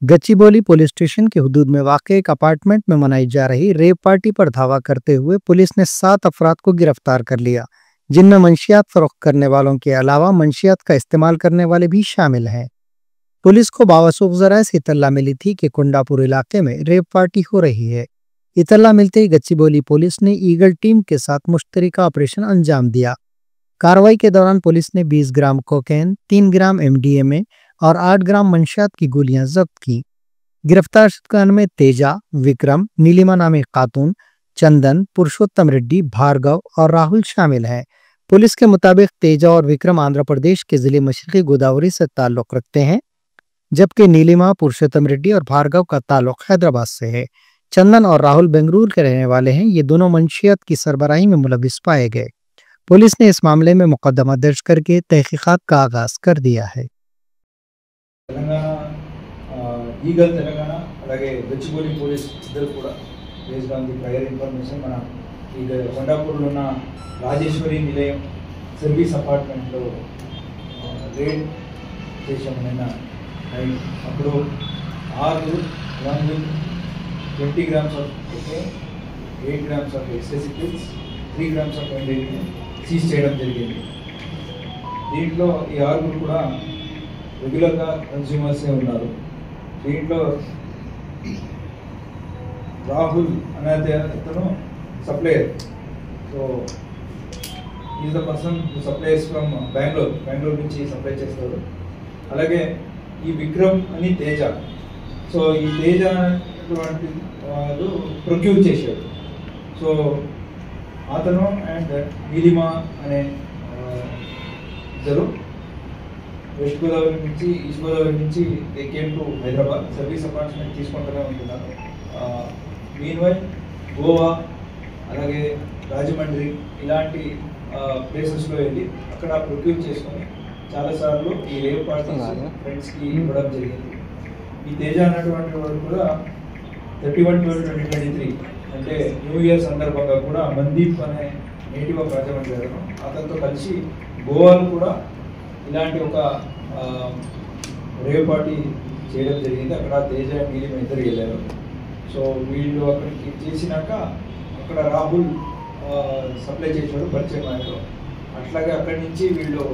Gachibowli police station के हुदूद में वाक़ एक अपार्टमेंट में मनाई जा रही रेप पार्टी पर धावा करते हुए पुलिस ने 7 अफराद को गिरफ्तार कर लिया, जिनमें मंशियात फरोख्त करने वालों के अलावा मंशियात का इस्तेमाल करने वाले भी शामिल हैं। पुलिस को बावसूख ज़राए से इत्तला मिली थी कि कुंडापुर इलाके में रेप पार्टी हो रही है। इत्तला मिलते ही गच्चीबोली पुलिस ने ईगल टीम के साथ मुश्तरका ऑपरेशन अंजाम दिया। कार्रवाई के दौरान पुलिस ने 20 ग्राम कोकेन, 3 ग्राम एमडीएमए और 8 ग्राम मंशियात की गोलियां जब्त की। गिरफ्तार शुदगान में तेजा, विक्रम, नीलिमा नामी खातून, चंदन, पुरुषोत्तम रेड्डी, भार्गव और राहुल शामिल हैं। पुलिस के मुताबिक तेजा और विक्रम आंध्र प्रदेश के जिले मशरकी गोदावरी से ताल्लुक रखते हैं, जबकि नीलिमा, पुरुषोत्तम रेड्डी और भार्गव का ताल्लुक हैदराबाद से है। चंदन और राहुल बेंगलुरु के रहने वाले हैं। ये दोनों मंशियात की सरबराही में मुलविस पाए गए। पुलिस ने इस मामले में मुकदमा दर्ज करके तहकीकात का आगाज कर दिया है। ఈగల్ తెలంగాణ అలాగే గచ్చిబౌలి పోలీస్ ఇద్దరు కూడా based on the prior information మన ఈ కొండాపూర్లో ఉన్న రాజేశ్వరి నిలయం సర్వీస్ అపార్ట్మెంట్లో రేడ్ చేసాము నిన్న నైట్. అప్పుడు 20 grams of cocaine, 8 grams of ecstasy pills, 3 grams of MDMA seize చేయడం జరిగింది. దీంట్లో ఈ 6 కూడా రెగ్యులర్గా కన్స్యూమర్సే ఉన్నారు. దీంట్లో రాహుల్ అనే అతను supplier. So is the person supplies from Bengaluru నుంచి సప్లై చేస్తారు. అలాగే ఈ విక్రమ్ అని తేజ. సో ఈ తేజ అనేటువంటి వాళ్ళు ప్రొక్యూర్ చేశాడు. సో అతను అండ్ నీలిమా అనే ఇద్దరు వెస్ట్ గోదావరి నుంచి ఈస్ట్ గోదావరి నుంచి they came to Hyderabad. Service apartment తీసుకుంటూనే ఉంటున్నారు. మీన్వైల్ గోవా అలాగే రాజమండ్రి ఇలాంటి ప్లేసెస్లో వెళ్ళి అక్కడ ప్రొక్యూర్ చేసుకొని చాలాసార్లు ఈ రేవ్ పార్టీస్ ఫ్రెండ్స్కి ఇవ్వడం జరిగింది. ఈ తేజ అన్నటువంటి వాడు కూడా 31/12/2023 అంటే న్యూ ఇయర్ సందర్భంగా కూడా మందీప్ అనే నేటివ్ ఆఫ్ రాజమండ్రి అతనితో కలిసి గోవాలో కూడా ఇలాంటి ఒక రేవ్ పార్టీ చేయడం జరిగింది. అక్కడ తేజ నీలిమ ఇద్దరు వెళ్ళారు. సో వీళ్ళు అక్కడికి చేసినాక అక్కడ రాహుల్ సప్లై చేశాడు పరిచయం ఆయనలో. అట్లాగే అక్కడి నుంచి వీళ్ళు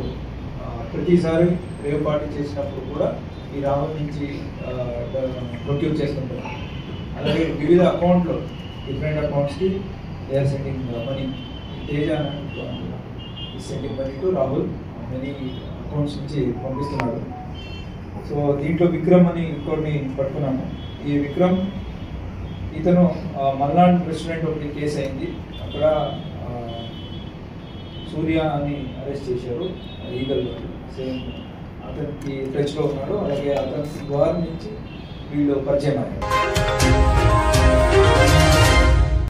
ప్రతిసారి రేవ్ పార్టీ చేసినప్పుడు కూడా ఈ రాహుల్ నుంచి ప్రొక్యూర్ చేస్తుంటారు. అలాగే వివిధ అకౌంట్లో డిఫరెంట్ అకౌంట్స్కి they are sending money. Teja sending money to Rahul money accounts నుంచి పంపిస్తున్నాడు. సో దీంట్లో విక్రమ్ అని ఇంకోటిని పట్టుకున్నాము. ఈ విక్రమ్ ఇతను మల్నాడ్ రెస్టారెంట్ ఒకటి కేసు అయింది. అక్కడ సూర్య అని అరెస్ట్ చేశారు. ఈగల్ సేమ్ అతనికి టచ్లో ఉన్నాడు. అలాగే అతని ద్వారా నుంచి వీళ్ళు పరిచయం అయ్యారు.